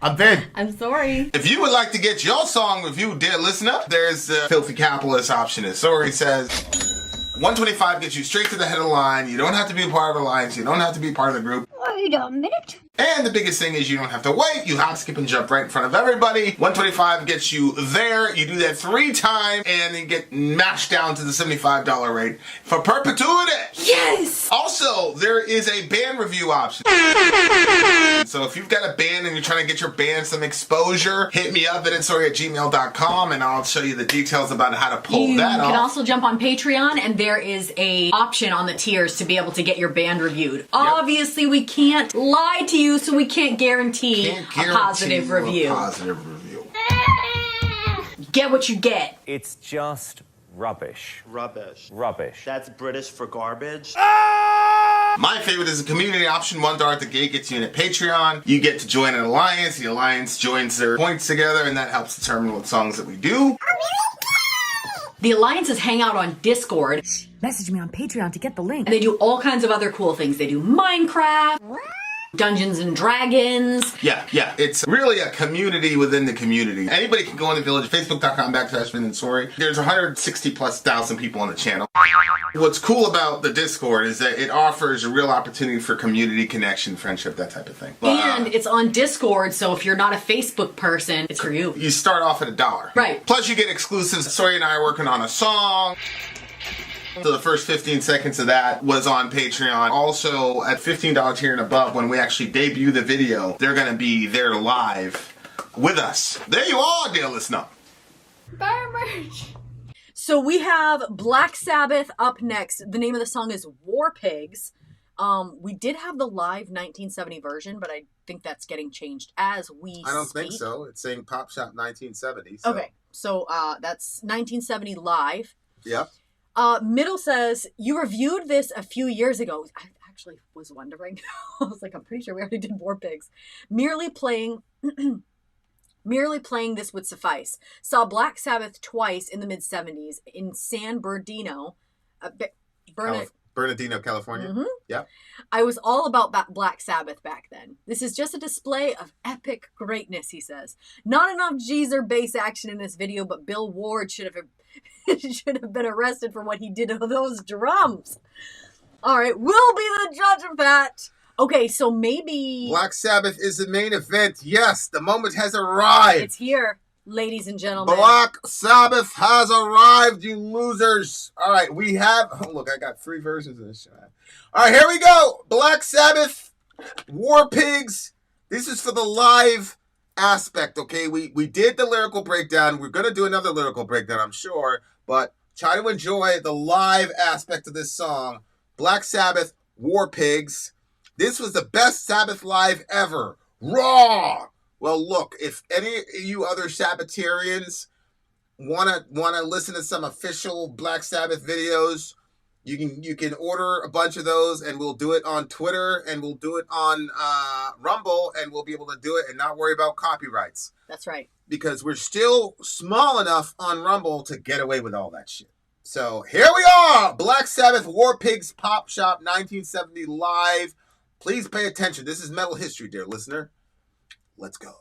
I'm Vin. I'm Sori. If you would like to get your song reviewed, dear listener, there's the Filthy Capitalist option. As Sori says, 125 gets you straight to the head of the line. You don't have to be a part of the alliance. You don't have to be part of the group. Wait a minute. And the biggest thing is you don't have to wait. You hop, skip, and jump right in front of everybody. 125 gets you there. You do that 3 times, and then get mashed down to the $75 rate for perpetuity. Yes! Also, there is a band review option. So if you've got a band and you're trying to get your band some exposure, hit me up at insori@gmail.com, and I'll show you the details about how to pull that off. You can also jump on Patreon, and there is a option on the tiers to be able to get your band reviewed. Yep. Obviously, we can't lie to you, so we can't guarantee a positive review. Get what you get. It's just rubbish. Rubbish. Rubbish. That's British for garbage. My favorite is the community option. $1 at the gate gets you in at Patreon. You get to join an alliance. The alliance joins their points together, and that helps determine what songs that we do. The alliances hang out on Discord. Message me on Patreon to get the link. And they do all kinds of other cool things. They do Minecraft, Dungeons and Dragons. Yeah. It's really a community within the community. Anybody can go on the Village, facebook.com/Vin and Sori. There's 160,000+ people on the channel. What's cool about the Discord is that it offers a real opportunity for community connection, friendship, that type of thing. And it's on Discord, so if you're not a Facebook person, it's for you. You start off at $1. Right. Plus you get exclusives. Sori and I are working on a song. So the first 15 seconds of that was on Patreon. Also, at $15 tier and above, when we actually debut the video, they're going to be there live with us. There you are, dear listener. Buy merch. So we have Black Sabbath up next. The name of the song is War Pigs. We did have the live 1970 version, but I think that's getting changed as we speak. I don't think so. It's saying Pop Shop 1970. So. Okay, so that's 1970 live. Yep. Middle says, you reviewed this a few years ago. I actually was wondering. I was like, I'm pretty sure we already did War Pigs. Merely playing this would suffice. Saw Black Sabbath twice in the mid-70s in San Bernardino. Bernardino, California. Mm-hmm. Yep. I was all about Black Sabbath back then. This is just a display of epic greatness, he says. Not enough G's or bass action in this video, but Bill Ward should have been arrested for what he did to those drums. All right, we'll be the judge of that. Okay, so maybe... Black Sabbath is the main event. Yes, the moment has arrived. It's here, ladies and gentlemen. Black Sabbath has arrived, you losers. All right, we have... Oh, look, I got 3 versions of this shit. All right, here we go. Black Sabbath, War Pigs. This is for the live aspect, okay? We did the lyrical breakdown. We're going to do another lyrical breakdown, I'm sure. But try to enjoy the live aspect of this song. Black Sabbath, War Pigs. This was the best Sabbath live ever. Raw! Well, look, if any of you other Sabbatarians wanna listen to some official Black Sabbath videos, you can order a bunch of those, and we'll do it on Twitter, and we'll do it on Rumble, and we'll be able to do it and not worry about copyrights. That's right. Because we're still small enough on Rumble to get away with all that shit. So here we are, Black Sabbath, War Pigs, Pop Shop, 1970 live. Please pay attention. This is metal history, dear listener. Let's go.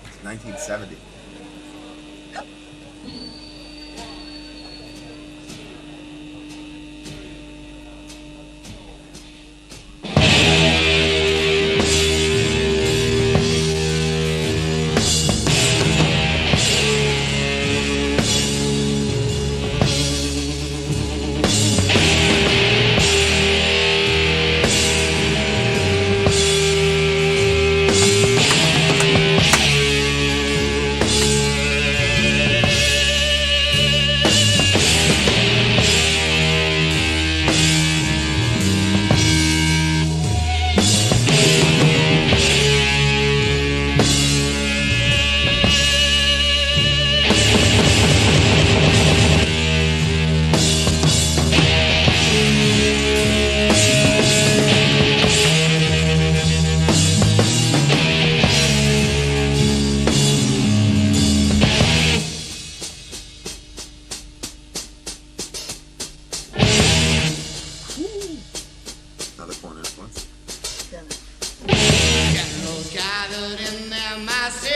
It's 1970. gathered in their masses,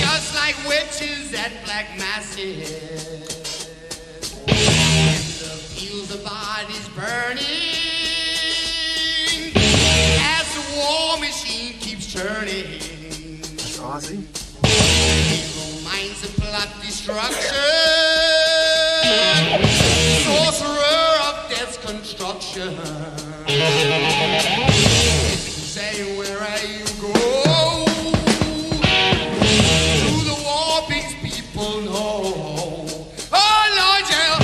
just like witches at black masses. In the fields of bodies burning, as the war machine keeps turning. That's Ozzy. Evil minds that plot destruction, sorcerer of death's construction. Say where you go, to the war pigs people know. Oh Lord, yeah.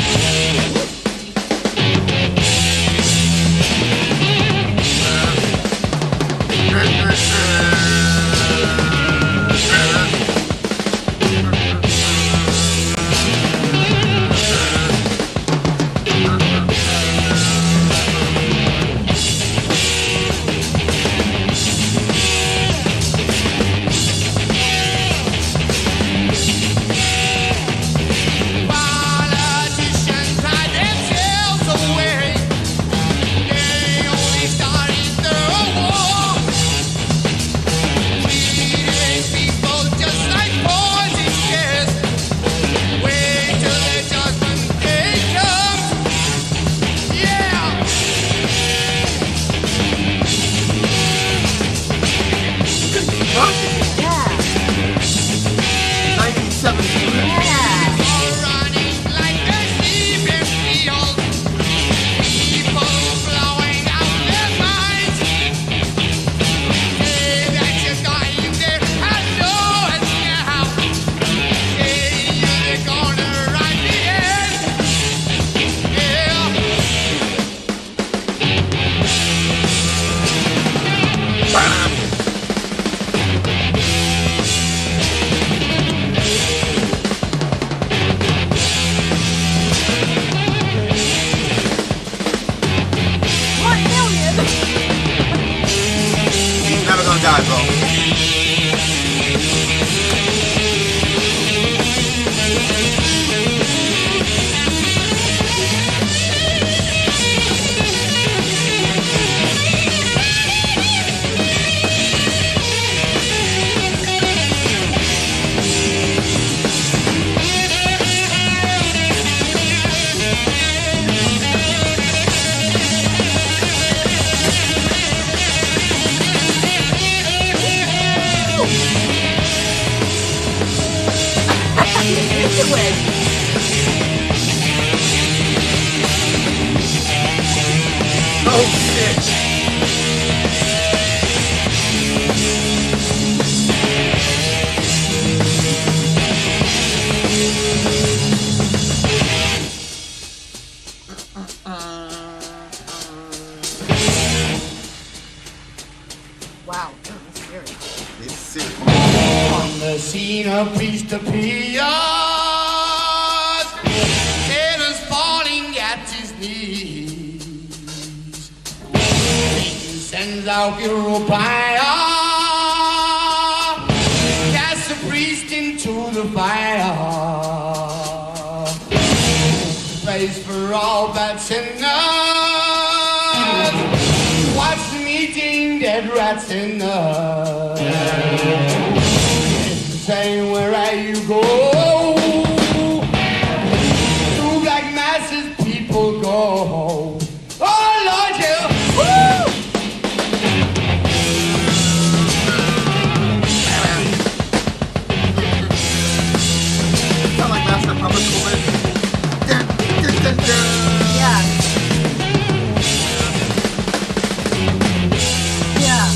Politicians hide themselves away. They only started the war, treating people just like poison gas. Wait till the judgment day comes. Yeah. Yeah. 1917. Yeah. People running like a sheep in fields. People blowing out their minds. Say that you're dying there, I know it now. Say you're gonna ride the end. Yeah. He's never gonna die, bro. Into it. Oh shit. Wow. That's scary. It's serious. On the scene of peace appears, Satan's falling at his knees. Satan sends out hero fire, cast the priest into the fire. Place for all bad sinners. Watch them eating dead rats in the say where you go. Through black masses people go. Oh Lord, yeah. Woo! Sound like Master Puppet Woman. Dun, dun, dun, dun. Yeah. Yeah.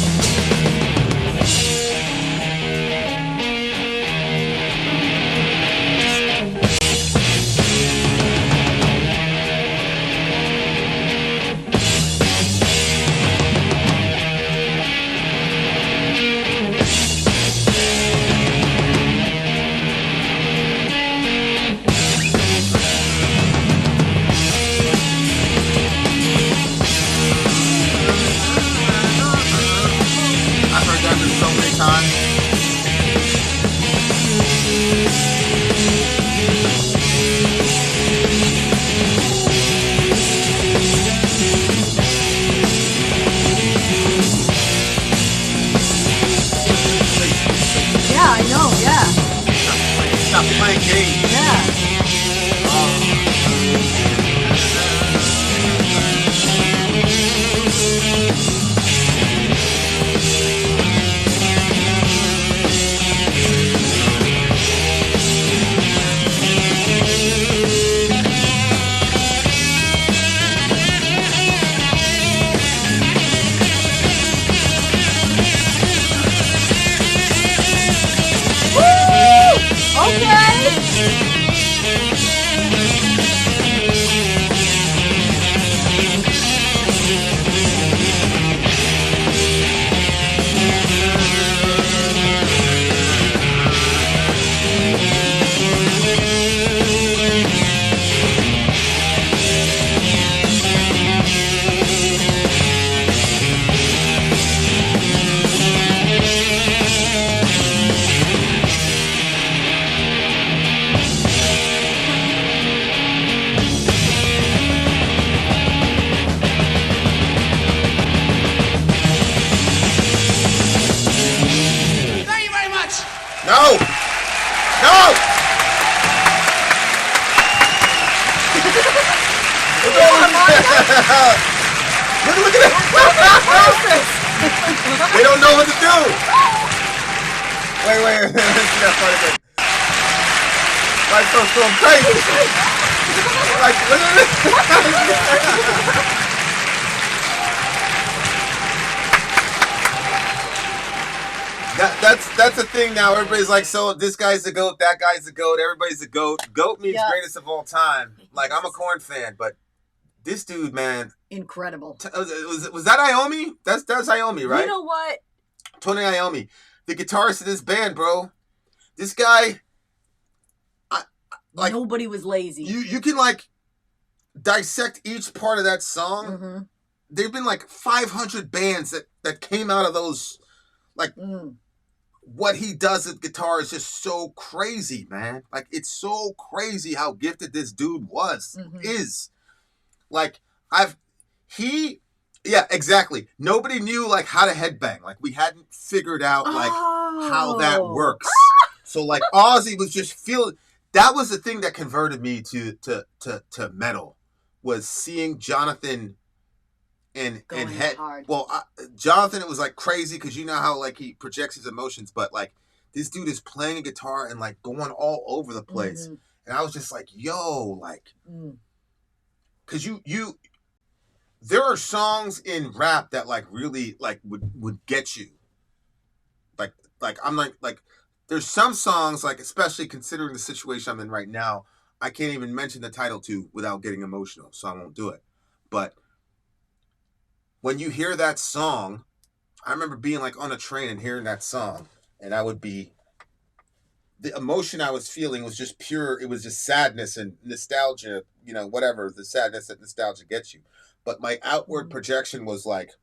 Look at that. They don't know what to do. Wait. Let's see that part again. My phone's going crazy. Like, look at this. That's the thing now. Everybody's like, so this guy's the GOAT, that guy's the GOAT, everybody's the GOAT. GOAT means greatest of all time. Like, I'm a Korn fan, but this dude, man. Incredible. Was that Iommi? That's Iommi, right? You know what? Tony Iommi. The guitarist of this band, bro. This guy. Like, nobody was lazy. You can, like, dissect each part of that song. Mm-hmm. There have been, like, 500 bands that came out of those, like... What he does with guitar is just so crazy, man. Like, it's so crazy how gifted this dude is. Like, yeah, exactly. Nobody knew, like, how to headbang. Like, we hadn't figured out, like, how that works. So, like, Ozzy was just feeling, that was the thing that converted me to metal, was seeing Jonathan and head hard. Well, Jonathan, it was like crazy because you know how like he projects his emotions, but like this dude is playing a guitar and like going all over the place, and I was just like, yo, like, because you there are songs in rap that like really like would get you, like I'm like there's some songs, like especially considering the situation I'm in right now, I can't even mention the title to without getting emotional, so I won't do it, but when you hear that song, I remember being like on a train and hearing that song, and I would be, the emotion I was feeling was just pure, it was just sadness and nostalgia, you know, whatever, the sadness that nostalgia gets you. But my outward projection was like,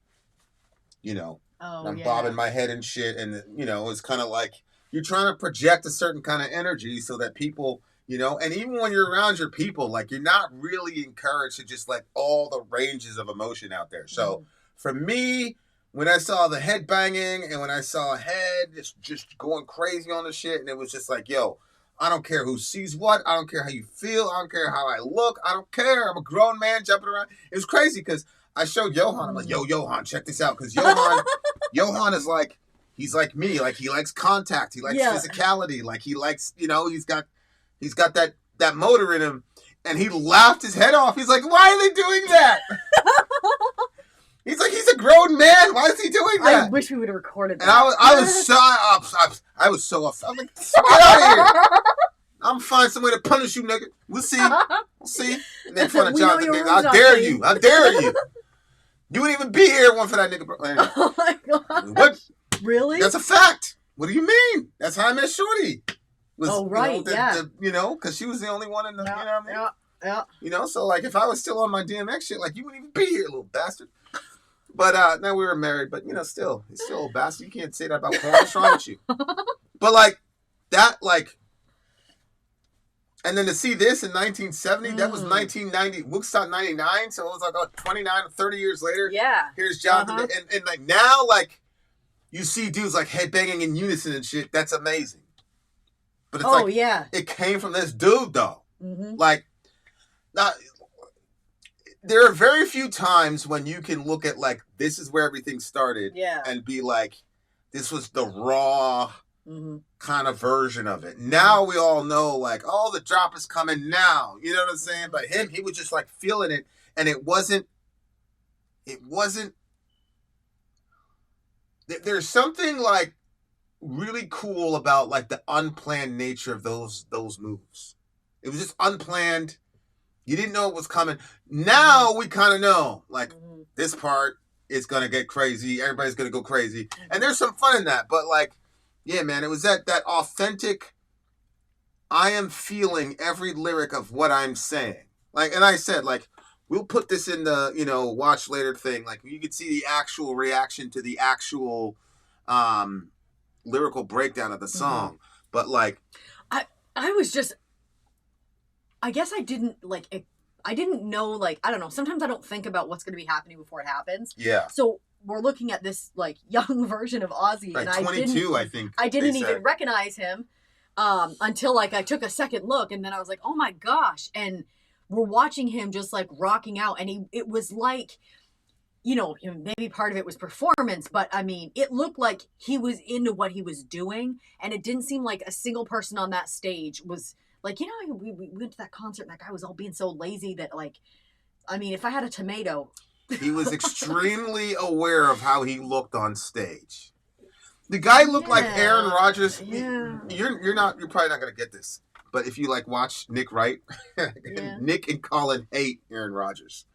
you know, I'm bobbing my head and shit, and, you know, it was kind of like, you're trying to project a certain kind of energy so that people, you know, and even when you're around your people, like you're not really encouraged to just let all the ranges of emotion out there. So for me, when I saw the head banging and when I saw a head just going crazy on the shit, and it was just like, yo, I don't care who sees what. I don't care how you feel. I don't care how I look. I don't care. I'm a grown man jumping around. It was crazy because I showed Johan. I'm like, yo, Johan, check this out. Because Johan is like, he's like me. Like, he likes contact. He likes physicality. Like, he likes, you know, he's got that motor in him, and he laughed his head off. He's like, why are they doing that? He's like, he's a grown man. Why is he doing that? I wish we would have recorded that. And I was so upset. I'm like, get out of here. I'm gonna find some way to punish you, nigga. We'll see. And then in front of Jonathan, nigga, I dare you. You wouldn't even be here one for that nigga, bro. Anyway. Oh my God. What? Really? That's a fact. What do you mean? That's how I met Shorty. Right, you know, because she was the only one in the, you know what I mean? Yeah. You know, so like if I was still on my DMX shit, like you wouldn't even be here, little bastard. But now we were married, but you know, still, he's still a bastard. You can't say that about Korn. What's wrong with you? But like that, like, and then to see this in 1970, that was 1990, Woodstock 99, so it was like 29 or 30 years later. Yeah. Here's Jonathan, and like now, like you see dudes like headbanging in unison and shit. That's amazing. But it's it came from this dude though. Like, not. There are very few times when you can look at like this is where everything started, and be like, this was the raw kind of version of it. Now we all know like, oh, the drop is coming now. You know what I'm saying? But him, he was just like feeling it, and it wasn't. There's something like really cool about like the unplanned nature of those moves. It was just unplanned. You didn't know it was coming. Now we kind of know, like, this part is going to get crazy. Everybody's going to go crazy. And there's some fun in that. But, like, yeah, man, it was that authentic, I am feeling every lyric of what I'm saying. Like, and I said, like, we'll put this in the, you know, watch later thing. Like, you could see the actual reaction to the actual lyrical breakdown of the song. But, like... I was just... I guess I didn't know, like, I don't know. Sometimes I don't think about what's going to be happening before it happens. Yeah. So we're looking at this, like, young version of Ozzy. Like and 22, I think. I didn't even recognize him until, like, I took a second look. And then I was like, oh, my gosh. And we're watching him just like rocking out, and it was like, you know, maybe part of it was performance, but I mean, it looked like he was into what he was doing, and it didn't seem like a single person on that stage was like, you know, we went to that concert and that guy was all being so lazy that, like, I mean, if I had a tomato. He was extremely aware of how he looked on stage. The guy looked like Aaron Rodgers. Yeah. You're probably not gonna get this, but if you like watch Nick Wright, Nick and Colin hate Aaron Rodgers,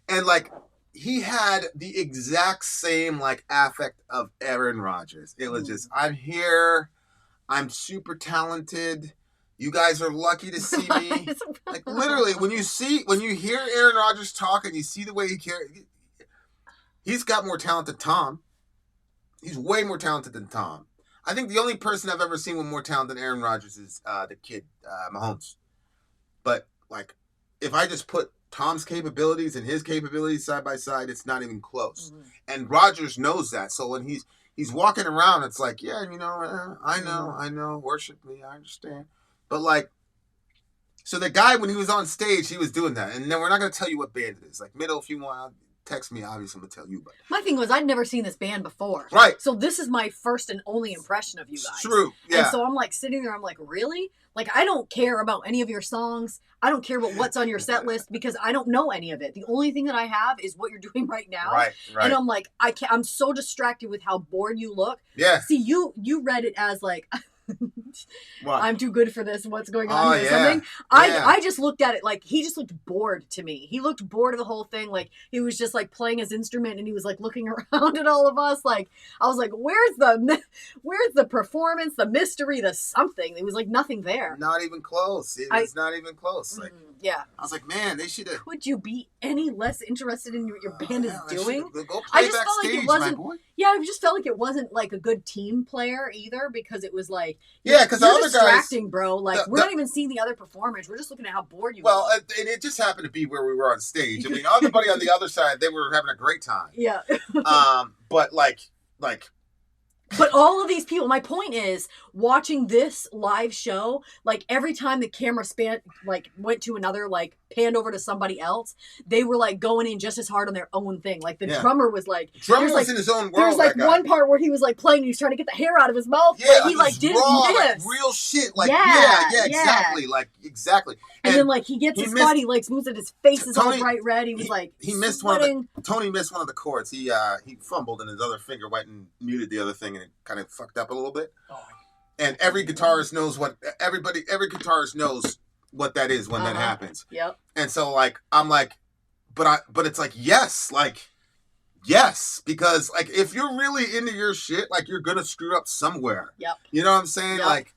and like he had the exact same like affect of Aaron Rodgers. It was just, I'm here, I'm super talented. You guys are lucky to see me. Like literally, when you hear Aaron Rodgers talk and you see the way he carries, he's got more talent than Tom. He's way more talented than Tom. I think the only person I've ever seen with more talent than Aaron Rodgers is the kid Mahomes. But like, if I just put Tom's capabilities and his capabilities side by side, it's not even close. Mm-hmm. And Rodgers knows that. So when he's walking around, it's like, yeah, you know, I know, worship me, I understand. But like, so the guy, when he was on stage, he was doing that. And then we're not going to tell you what band it is. Like, Middle, if you want to text me, obviously I'm going to tell you. But my thing was, I'd never seen this band before. Right. So this is my first and only impression of you guys. True. Yeah. And so I'm like sitting there, I'm like, really? Like, I don't care about any of your songs. I don't care about what's on your set list because I don't know any of it. The only thing that I have is what you're doing right now. Right. And I'm like, I'm so distracted with how bored you look. Yeah. See, you read it as like, I'm too good for this. What's going on here? Yeah. Something. I just looked at it like he just looked bored to me. He looked bored of the whole thing. Like he was just like playing his instrument and he was like looking around at all of us. Like I was like, where's the performance, the mystery, the something? It was like nothing there. Not even close. It was not even close. Like yeah. I was like, man, they should have. Could you be any less interested in what your band is doing? Go play I just backstage, felt like it wasn't. my boy. Yeah, I just felt like it wasn't like a good team player either because it was like because the you're other distracting, guys, bro. Like we're not even seeing the other performers. We're just looking at how bored you well, are. and it just happened to be where we were on stage. I mean, everybody on the other side, they were having a great time. Yeah. But like. But all of these people, my point is, watching this live show, like every time the camera went to another, like panned over to somebody else, they were like going in just as hard on their own thing. Like the drummer was like, was in his own world. There's like one part where he was like playing, and he was trying to get the hair out of his mouth. Yeah, but he like didn't miss. Like, real shit. Like exactly. Like exactly. And then like he gets his spot, he like moves it, his face is all bright red. He was he missed sweating. Tony missed one of the chords. He fumbled and his other finger went and muted the other thing and it kind of fucked up a little bit. Oh. And every guitarist knows every guitarist knows what that is when that happens. Yep. And so like I'm like, but it's like yes, because like if you're really into your shit, like you're gonna screw up somewhere. Yep. You know what I'm saying? Yep. Like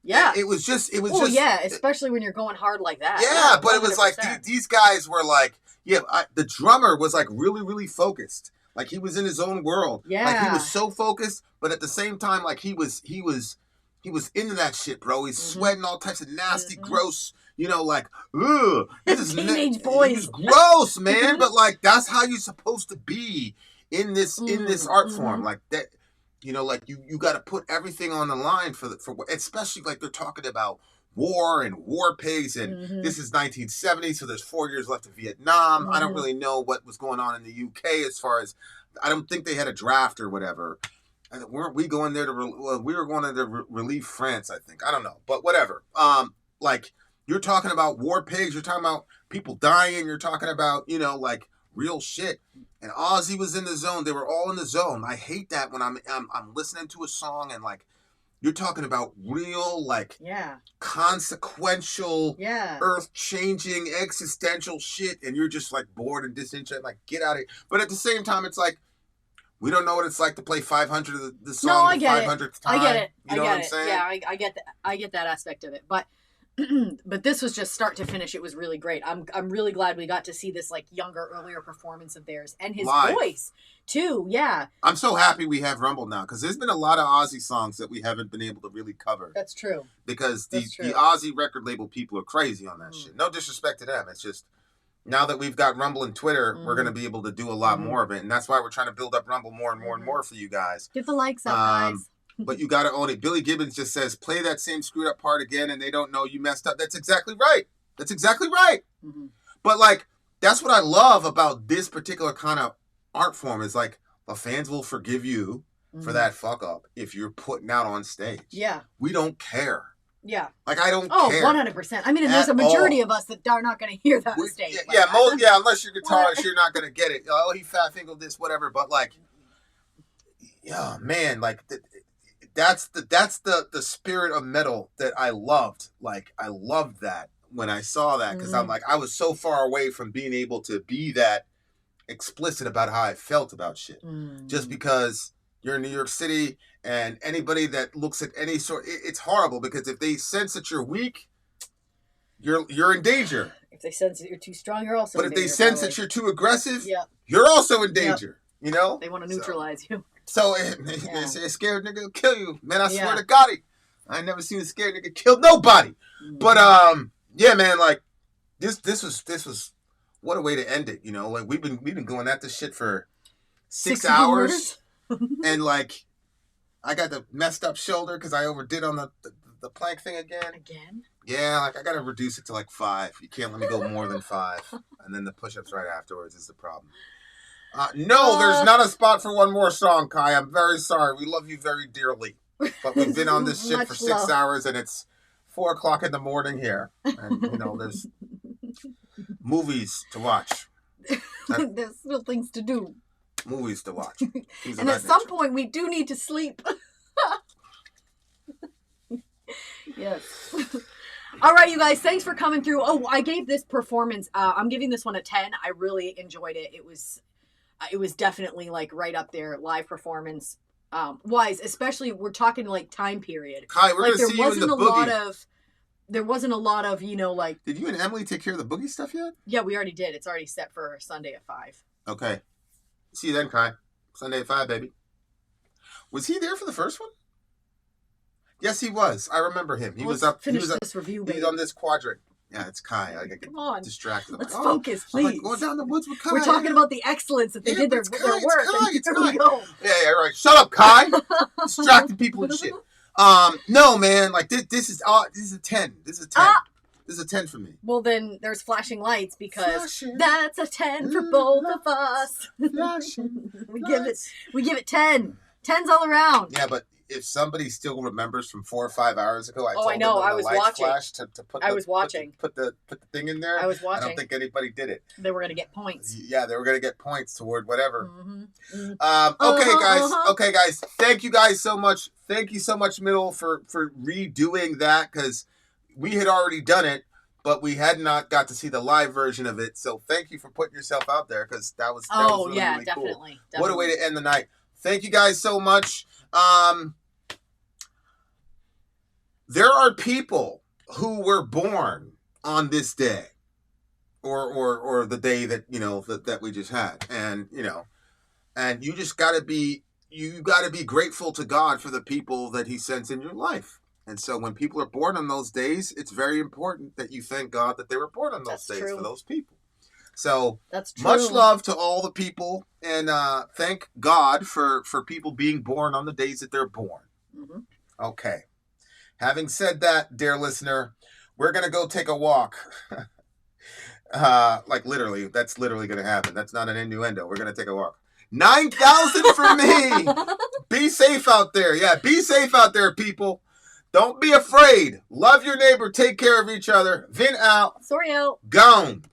yeah. It was just yeah, especially when you're going hard like that. Yeah, but it was like these guys were like the drummer was like really, really focused. Like he was in his own world. Yeah. Like he was so focused, but at the same time, like he was into that shit, bro. He's sweating all types of nasty, gross, you know, like, ugh. This is teenage boys. He's gross, man. But like that's how you're supposed to be in this art form. Like that, you know, like you got to put everything on the line for especially like they're talking about war and war pigs and this is 1970, so there's 4 years left of Vietnam. I don't really know what was going on in the UK as far as I don't think they had a draft or whatever. Weren't we going there we were going there to relieve France, I think. I don't know, but whatever. Like you're talking about war pigs, you're talking about people dying, you're talking about, you know, like real shit. And Ozzy was in the zone. They were all in the zone. I hate that when I'm listening to a song and like you're talking about real, like, consequential, earth-changing, existential shit, and you're just, like, bored and disinterested, like, get out of here. But at the same time, it's like, we don't know what it's like to play 500 of the song the 500th time. I get it. You know what I'm saying? Yeah, I get that. I get that aspect of it. But but this was just start to finish. It was really great. I'm really glad we got to see this like younger, earlier performance of theirs and his voice too. Yeah, I'm so happy we have Rumble now because there's been a lot of Ozzy songs that we haven't been able to really cover. That's true. Because the Ozzy record label people are crazy on that shit. No disrespect to them. It's just now that we've got Rumble and Twitter, we're going to be able to do a lot more of it, and that's why we're trying to build up Rumble more and more and more for you guys. Get the likes up, guys. But you got to own it. Billy Gibbons just says, play that same screwed up part again and they don't know you messed up. That's exactly right. That's exactly right. Mhm. But like, that's what I love about this particular kind of art form is like the fans will forgive you for that fuck up if you're putting out on stage. Yeah. We don't care. Yeah. Like, I don't Oh, care. 100%. I mean, and there's a At majority all. of us that are not going to hear that on stage. Like Yeah, that. unless you're guitarist, you're not gonna get it. Oh, he fat fingered this, whatever. But like, yeah, man, like that's the spirit of metal that I loved. Like, I loved that when I saw that because I'm like, I was so far away from being able to be that explicit about how I felt about shit. Just because you're in New York City and anybody that looks at any sort, it's horrible because if they sense that you're weak, you're in danger. If they sense that you're too strong, you're also But in if they danger, sense probably. that you're too aggressive, Yeah. you're also in danger. You know? They want to neutralize you. So they say a scared nigga will kill you. Man, I swear Yeah. to God, I ain't never seen a scared nigga kill nobody. But yeah, man, like this was what a way to end it. You know, like we've been going at this shit for 6 hours, and like I got the messed up shoulder because I overdid on the plank thing again. Yeah, like I gotta reduce it to like 5. You can't let me go more than 5, and then the push-ups right afterwards is the problem. No, there's not a spot for one more song, Kai. I'm very sorry. We love you very dearly. But we've been on this shit Much for 6 love. hours and it's 4 o'clock in the morning here. And, you know, there's movies to watch. There's still things to do. Movies to watch. Things of And that at some nature. point, we do need to sleep. Yes. All right, you guys, thanks for coming through. Oh, I gave this performance, I'm giving this one a 10. I really enjoyed it. It was definitely like right up there, live performance wise, especially we're talking like time period. Kai, we're Like going to see you in the boogie. There wasn't a lot of, you know, like, Did you and Emily take care of the boogie stuff yet? yeah, we already did. It's already set for Sunday at 5. Okay. See you then, Kai. Sunday at 5, baby. Was he there for the first one? Yes, he was. I remember him. He was up. Finish this review, He baby. was on this quadrant. Yeah, it's Kai. I get Come on. distracted. I'm Let's like, focus, I'm like, please. going down the woods with Kai. We're talking about the excellence that they Yeah, did but their it's Kai, it's work. Kai, and it's here Kai. we go. Yeah, right. Shut up, Kai. Distracting people and shit. No, man. Like this is a 10. This is a 10. This is a 10 for me. Well, then there's flashing lights because Flashing. that's a 10 for both of us. Flashing we give it 10. 10s all around. Yeah, but if somebody still remembers from 4 or 5 hours ago, I Oh, told I know. them when I the was lights watching. flashed to put I the, was watching. Put the thing in there. I was I watching. don't think anybody did it. They were going to get points. Yeah, they were gonna get points toward whatever. Mhm. Okay, guys. Thank you guys so much. Thank you so much, Middle, for redoing that because we had already done it, but we had not got to see the live version of it. So thank you for putting yourself out there because that was really, yeah, really cool. definitely. What a way to end the night. Thank you guys so much. There are people who were born on this day or the day that, you know, that we just had. And, you know, and you just got to be grateful to God for the people that he sends in your life. And so when people are born on those days, it's very important that you thank God that they were born on those days true. for those people. So That's true. much love to all the people, and thank God for people being born on the days that they're born. Mm-hmm. Okay. Having said that, dear listener, we're going to go take a walk. Like literally, that's literally going to happen. That's not an innuendo. We're going to take a walk. 9,000 for me. Be safe out there. Yeah, be safe out there, people. Don't be afraid. Love your neighbor. Take care of each other. Vin out. Sori out. Gone.